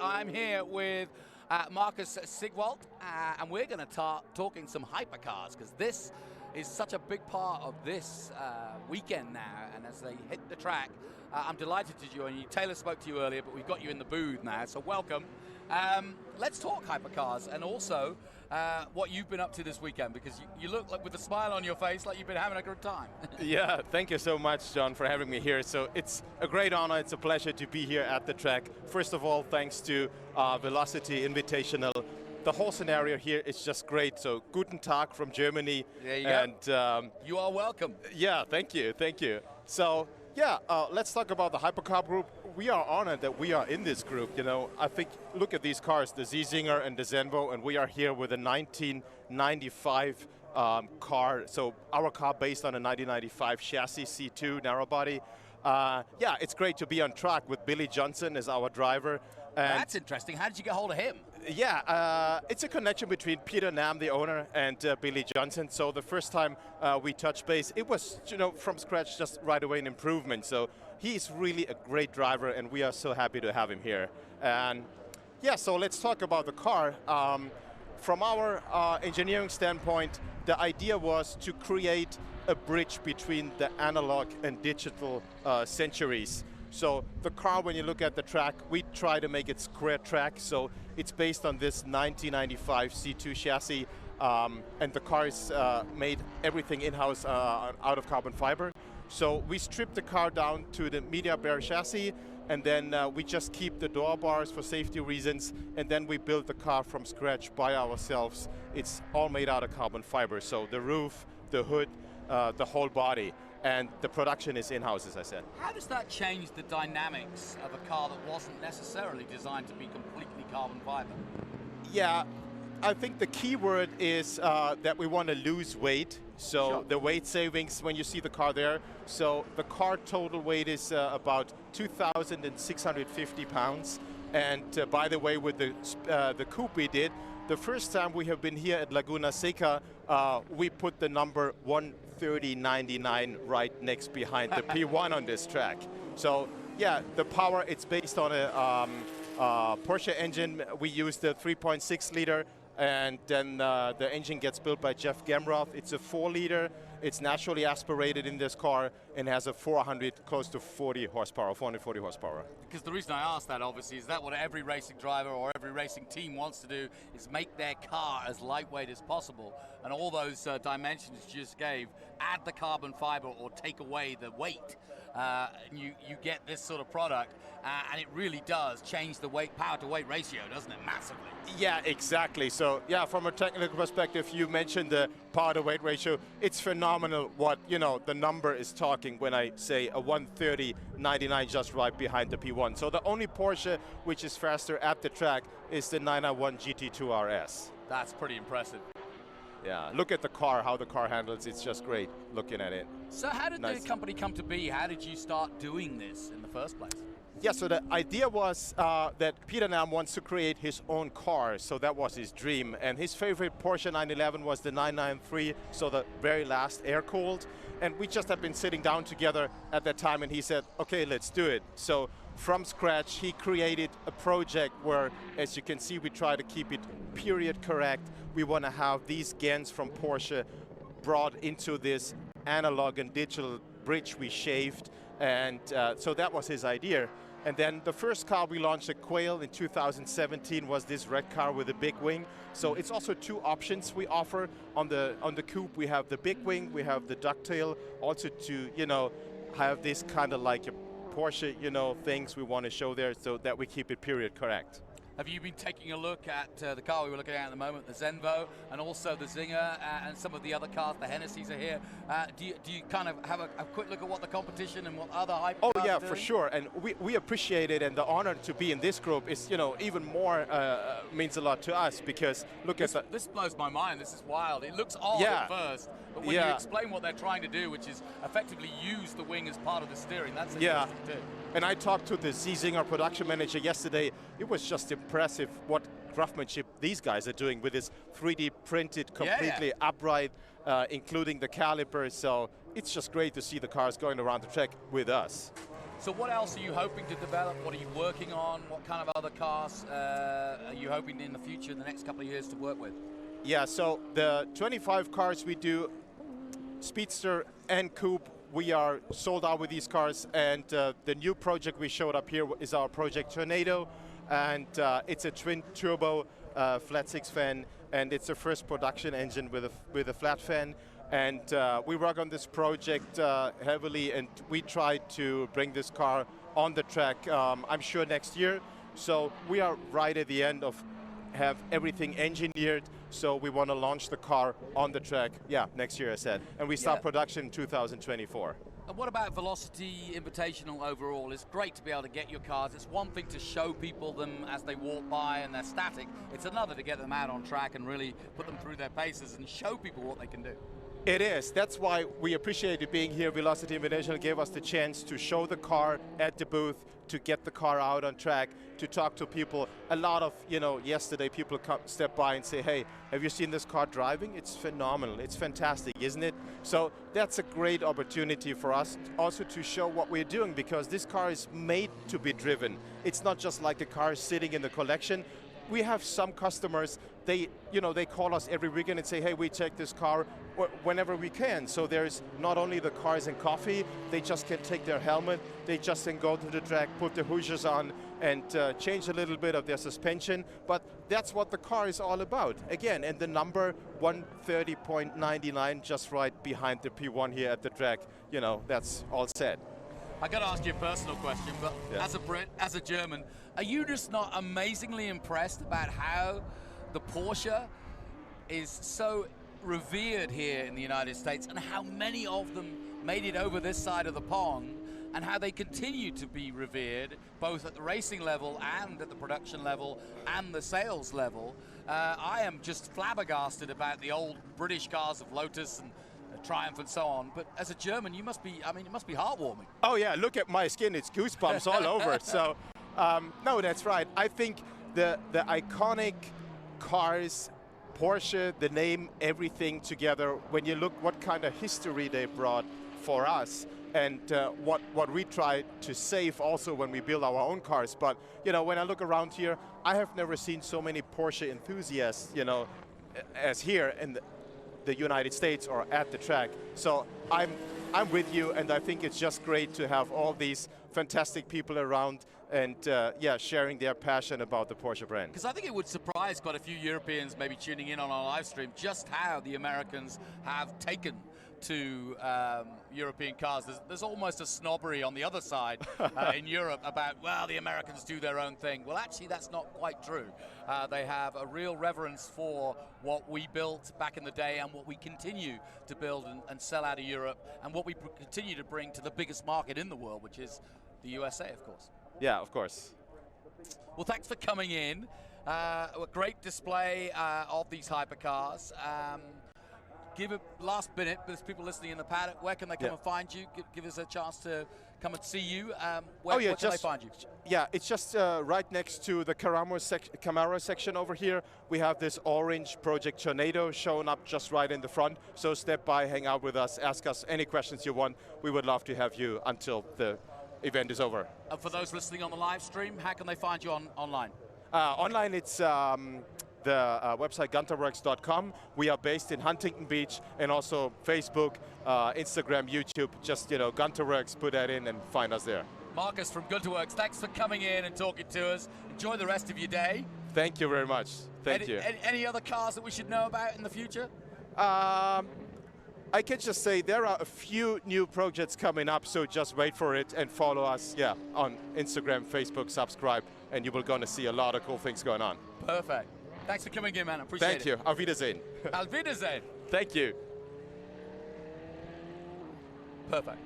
I'm here with Marcus Sigwald, and we're going to talking some hypercars, because this is such a big part of this weekend now, and as they hit the track, I'm delighted to join you. Taylor spoke to you earlier, but we've got you in the booth now, so welcome. Let's talk hypercars, and also what you've been up to this weekend, because you look like with a smile on your face like you've been having a good time. Yeah, thank you so much, John, for having me here. So it's a great honor, it's a pleasure to be here at the track. First of all, thanks to Velocity Invitational. The whole scenario here is just great. So guten Tag from Germany. There you go. You are welcome. Yeah, thank you, thank you. So yeah, let's talk about the Hypercar group. We are honored that we are in this group. You know, I think, look at these cars, the Ziesinger and the Zenvo, and we are here with a 1995 car. So our car based on a 1995 chassis, C2 narrow body. Yeah, it's great to be on track with Billy Johnson as our driver. And that's interesting. How did you get hold of him? Yeah, it's a connection between Peter Nam, the owner, and Billy Johnson. So the first time we touched base, it was, you know, from scratch, just right away an improvement. So he's really a great driver, and we are so happy to have him here. And yeah, so let's talk about the car. From our engineering standpoint, the idea was to create a bridge between the analog and digital centuries. So the car, when you look at the track, we try to make it square track. So it's based on this 1995 C2 chassis, and the car is made everything in-house out of carbon fiber. So we stripped the car down to the media bare chassis, and then we just keep the door bars for safety reasons, and then we build the car from scratch by ourselves. It's all made out of carbon fiber. So the roof, the hood, the whole body. And the production is in-house, as I said. How does that change the dynamics of a car that wasn't necessarily designed to be completely carbon fiber? Yeah, I think the key word is that we want to lose weight. So sure. The weight savings, when you see the car there, so the car total weight is about 2,650 pounds. And by the way, with the coupe we did, the first time we have been here at Laguna Seca, we put the number 130.99 right next behind the P1 on this track. So yeah, the power, it's based on a Porsche engine. We use the 3.6 liter, and then the engine gets built by Jeff Gemroth. It's a 4 liter. It's naturally aspirated in this car and has a 400, close to 40 horsepower, 440 horsepower. Because the reason I asked that, obviously, is that what every racing driver or every racing team wants to do, is make their car as lightweight as possible. And all those dimensions you just gave, add the carbon fiber or take away the weight, and you get this sort of product. And it really does change the power to weight ratio, doesn't it, massively? Yeah, exactly. So yeah, from a technical perspective, you mentioned the power to weight ratio. It's phenomenal what, you know, the number is talking when I say a 130.99 just right behind the P1. So the only Porsche which is faster at the track is the 991 GT2 RS. That's pretty impressive. Yeah, look at the car, how the car handles. It's just great looking at it. So how did the company come to be? How did you start doing this in the first place? Yeah, so the idea was that Peter Nam wants to create his own car, so that was his dream. And his favorite Porsche 911 was the 993, so the very last air-cooled. And we just had been sitting down together at that time, and he said, okay, let's do it. So from scratch, he created a project where, as you can see, we try to keep it period correct. We want to have these gens from Porsche brought into this analog and digital bridge we shaved. And so that was his idea. And then the first car we launched at Quail in 2017 was this red car with a big wing. So it's also two options we offer. On the coupe, we have the big wing, we have the ducktail, also to, you know, have this kind of like a Porsche, you know, things we want to show there, so that we keep it period correct. Have you been taking a look at the car we were looking at the moment, the Zenvo, and also the Zinger, and some of the other cars, the Hennessy's are here? Do you kind of have a quick look at what the competition and what other hypercars Oh yeah, are doing? for sure, and we appreciate it, and the honor to be in this group is, you know, even more means a lot to us, because look at the... This blows my mind, this is wild. It looks odd at first, but when you explain what they're trying to do, which is effectively use the wing as part of the steering, that's interesting too. And I talked to the Ziesinger production manager yesterday. It was just impressive what craftsmanship these guys are doing with this 3D printed, completely upright, including the calipers. So it's just great to see the cars going around the track with us. So what else are you hoping to develop? What are you working on? What kind of other cars are you hoping in the future, the next couple of years, to work with? Yeah, so the 25 cars we do, Speedster and Coupe, we are sold out with these cars, and the new project we showed up here is our Project Tornado, and it's a twin turbo flat six fan, and it's the first production engine with a flat fan. And we work on this project heavily, and we try to bring this car on the track, I'm sure next year. So we are right at the end of have everything engineered, so we want to launch the car on the track, yeah, next year, I said. And we start production in 2024. And what about Velocity Invitational overall? It's great to be able to get your cars. It's one thing to show people them as they walk by and they're static. It's another to get them out on track and really put them through their paces and show people what they can do. It is. That's why we appreciated being here. Velocity Invitational gave us the chance to show the car at the booth, to get the car out on track, to talk to people. A lot of, yesterday people step by and say, hey, have you seen this car driving? It's phenomenal. It's fantastic, isn't it? So that's a great opportunity for us also to show what we're doing, because this car is made to be driven. It's not just like a car sitting in the collection. We have some customers, they call us every weekend and say, hey, we take this car whenever we can. So there's not only the cars and coffee, they just can take their helmet, they just can go to the track, put the Hoosiers on, and change a little bit of their suspension. But that's what the car is all about. Again, and the number 130.99 just right behind the P1 here at the track, that's all said. I got to ask you a personal question, but as a Brit, as a German, are you just not amazingly impressed about how the Porsche is so revered here in the United States, and how many of them made it over this side of the pond, and how they continue to be revered both at the racing level and at the production level and the sales level? I am just flabbergasted about the old British cars of Lotus and Triumph and so on, but as a German, you must be, it must be heartwarming. Oh yeah, look at my skin, it's goosebumps all over. So, no, that's right. I think the iconic cars, Porsche, the name, everything together, when you look what kind of history they brought for us, and what we try to save also when we build our own cars. But, when I look around here, I have never seen so many Porsche enthusiasts, as here in the United States or at the track. So I'm with you, and I think it's just great to have all these fantastic people around and sharing their passion about the Porsche brand. Because I think it would surprise quite a few Europeans maybe tuning in on our live stream just how the Americans have taken to European cars. There's almost a snobbery on the other side in Europe about, well, the Americans do their own thing. Well, actually, that's not quite true. They have a real reverence for what we built back in the day and what we continue to build and sell out of Europe, and what we continue to bring to the biggest market in the world, which is the USA, of course. Yeah, of course. Well, thanks for coming in. A great display of these hypercars. Give a last minute, there's people listening in the paddock. Where can they come and find you? Give us a chance to come and see you. Where can they find you? Yeah, it's just right next to the Camaro section over here. We have this orange Project Tornado showing up just right in the front. So step by, hang out with us, ask us any questions you want. We would love to have you until the event is over. And for those listening on the live stream, how can they find you online? Online, it's the website gunterworks.com. We are based in Huntington Beach, and also Facebook, Instagram, YouTube. Just, Gunterworks, put that in and find us there. Marcus from Gunterworks, thanks for coming in and talking to us. Enjoy the rest of your day. Thank you very much. Thank you. Any other cars that we should know about in the future? I can just say there are a few new projects coming up, so just wait for it and follow us, on Instagram, Facebook, subscribe, and you will gonna see a lot of cool things going on. Perfect. Thanks for coming in, man. I appreciate it. Thank you. Auf Wiedersehen. Auf Wiedersehen. Thank you. Perfect.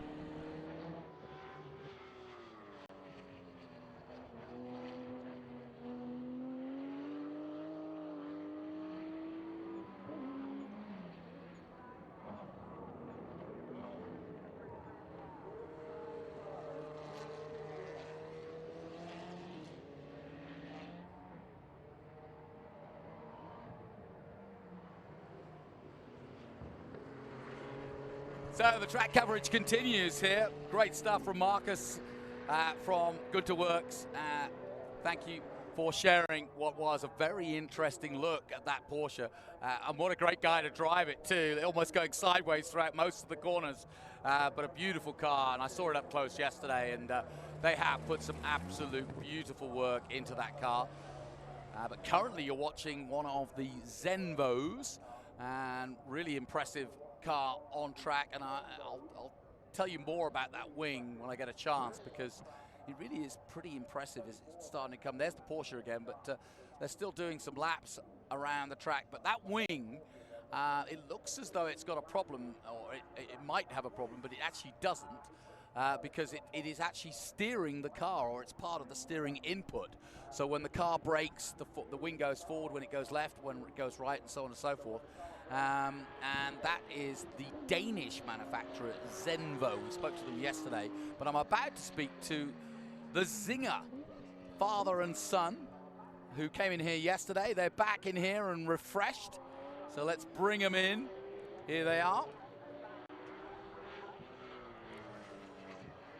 So the track coverage continues here. Great stuff from Marcus from Good to Works. Thank you for sharing what was a very interesting look at that Porsche. And what a great guy to drive it too, almost going sideways throughout most of the corners. But a beautiful car, and I saw it up close yesterday, and they have put some absolute beautiful work into that car. But currently you're watching one of the Zenvos, and really impressive car on track, and I'll tell you more about that wing when I get a chance, because it really is pretty impressive. It's starting to come. There's the Porsche again, but they're still doing some laps around the track. But that wing, it looks as though it's got a problem, or it might have a problem, but it actually doesn't, because it is actually steering the car, or it's part of the steering input. So when the car brakes, the wing goes forward, when it goes left, when it goes right, and so on and so forth. And that is the Danish manufacturer, Zenvo. We spoke to them yesterday, but I'm about to speak to the Zinger, father and son, who came in here yesterday. They're back in here and refreshed. So let's bring them in. Here they are.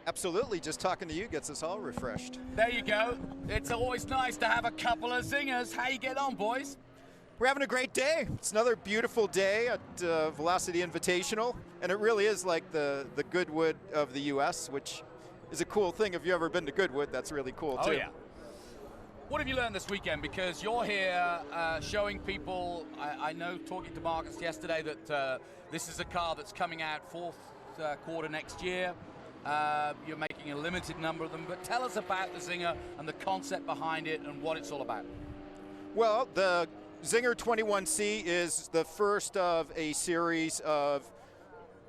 Absolutely, just talking to you gets us all refreshed. There you go. It's always nice to have a couple of Zingers. How you get on, boys? We're having a great day. It's another beautiful day at Velocity Invitational, and it really is like the Goodwood of the U.S., which is a cool thing. If you've ever been to Goodwood, that's really cool too. Oh yeah. What have you learned this weekend? Because you're here showing people, I know talking to Marcus yesterday, that this is a car that's coming out fourth quarter next year. You're making a limited number of them, but tell us about the Zinger and the concept behind it and what it's all about. Well, the Zinger 21C is the first of a series of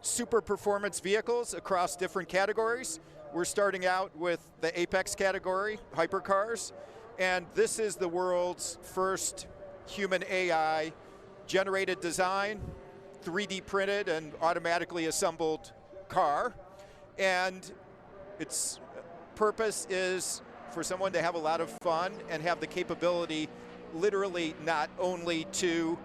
super performance vehicles across different categories. We're starting out with the Apex category, Hypercars, and this is the world's first human AI generated design, 3D printed and automatically assembled car. And its purpose is for someone to have a lot of fun and have the capability literally not only to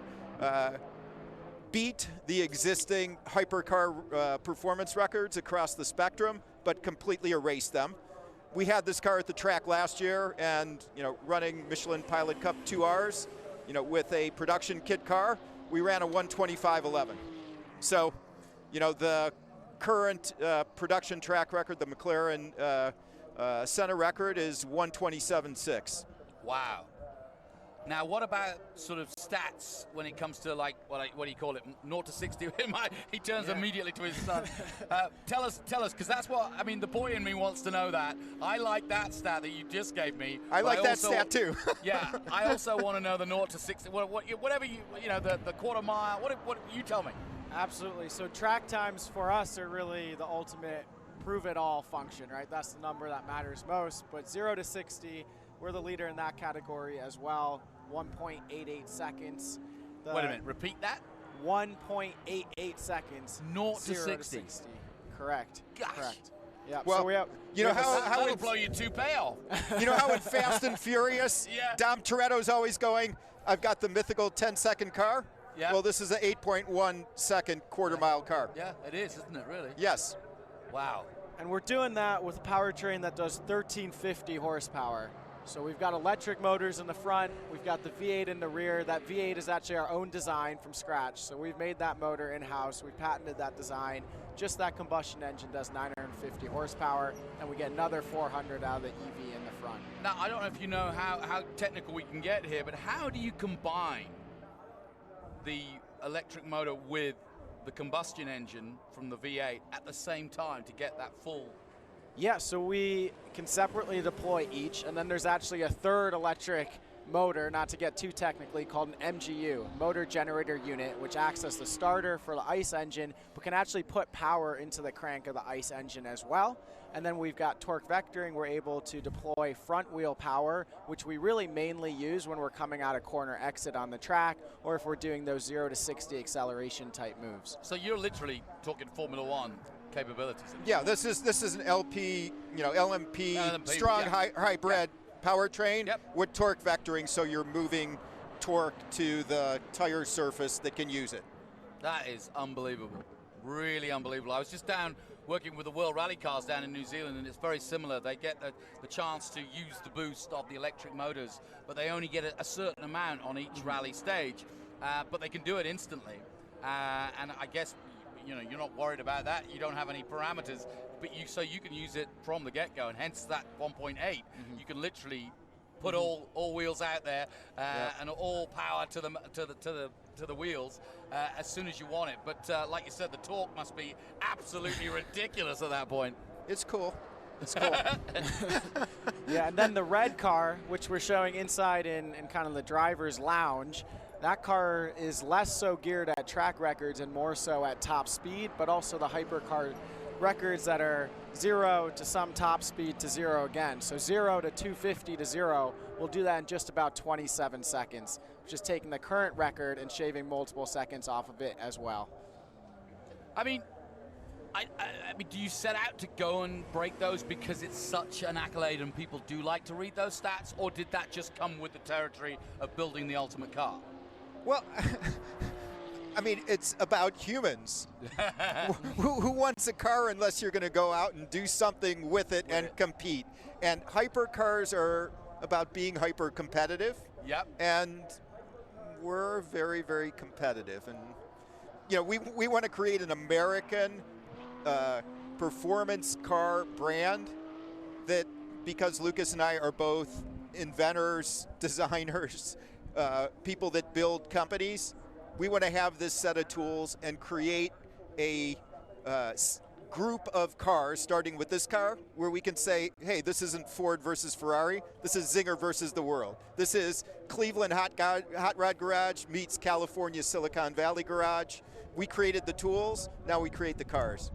beat the existing hypercar performance records across the spectrum, but completely erase them. We had this car at the track last year, and running Michelin Pilot Cup 2Rs, with a production kit car, we ran a 125.11. So, the current production track record, the McLaren center record, is 127.6. Wow. Now, what about sort of stats when it comes to, like, what do you call it, 0 to 60? He turns immediately to his son. Tell us, because that's what, I mean, the boy in me wants to know that. I like that stat that you just gave me. I like that stat too. Yeah, I also want to know the 0 to 60, whatever the quarter mile, what you tell me. Absolutely. So track times for us are really the ultimate prove-it-all function, right? That's the number that matters most. But 0 to 60, we're the leader in that category as well. 1.88 seconds. Wait a minute, repeat that? 1.88 seconds. 0 to 60. Correct. Gosh. Correct. Yeah. Well, so we have, how would blow your toupee off? You know how in Fast and Furious, Yeah. Dom Toretto's always going, I've got the mythical 10-second car? Yeah. Well, this is an 8.1 second quarter-mile car. Yeah, it is, isn't it, really? Yes. Wow. and we're doing that with a powertrain that does 1350 horsepower. So we've got electric motors in the front, we've got the V8 in the rear. That V8 is actually our own design from scratch. So we've made that motor in-house, we've patented that design. Just that combustion engine does 950 horsepower, and we get another 400 out of the EV in the front. Now, I don't know if you know how technical we can get here, but how do you combine the electric motor with the combustion engine from the V8 at the same time to get that full? Yeah, so we can separately deploy each, and then there's actually a third electric motor, not to get too technically, called an MGU, motor generator unit, which acts as the starter for the ICE engine, but can actually put power into the crank of the ICE engine as well. And then we've got torque vectoring. We're able to deploy front wheel power, which we really mainly use when we're coming out of corner exit on the track, or if we're doing those 0 to 60 acceleration type moves. So you're literally talking Formula One capabilities. Yeah, this is an LP, LMP strong hybrid powertrain with torque vectoring, so you're moving torque to the tire surface that can use it. That is unbelievable, really unbelievable. I was just down working with the World Rally Cars down in New Zealand, and it's very similar. They get the chance to use the boost of the electric motors, but they only get a certain amount on each rally stage, but they can do it instantly. And I guess you're not worried about that. You don't have any parameters, but so you can use it from the get-go, and hence that 1.8. You can literally put all wheels out there and all power to the wheels as soon as you want it. But like you said, the torque must be absolutely ridiculous at that point. It's cool. It's cool. Yeah, and then the red car, which we're showing inside in kind of the driver's lounge, that car is less so geared at track records and more so at top speed, but also the Hypercar records that are 0 to some top speed to 0 again. So 0 to 250 to 0, we'll do that in just about 27 seconds, which is taking the current record and shaving multiple seconds off of it as well. I mean, do you set out to go and break those because it's such an accolade and people do like to read those stats, or did that just come with the territory of building the ultimate car? Well, I mean, it's about humans. who wants a car unless you're going to go out and do something with it and compete? And hypercars are about being hyper competitive. Yep. And we're very, very competitive. And we want to create an American performance car brand that, because Lucas and I are both inventors, designers, people that build companies, we want to have this set of tools and create a group of cars, starting with this car, where we can say, hey, this isn't Ford versus Ferrari, this is Zinger versus the world. This is Cleveland Hot Rod Garage meets California Silicon Valley Garage. We created the tools, now we create the cars.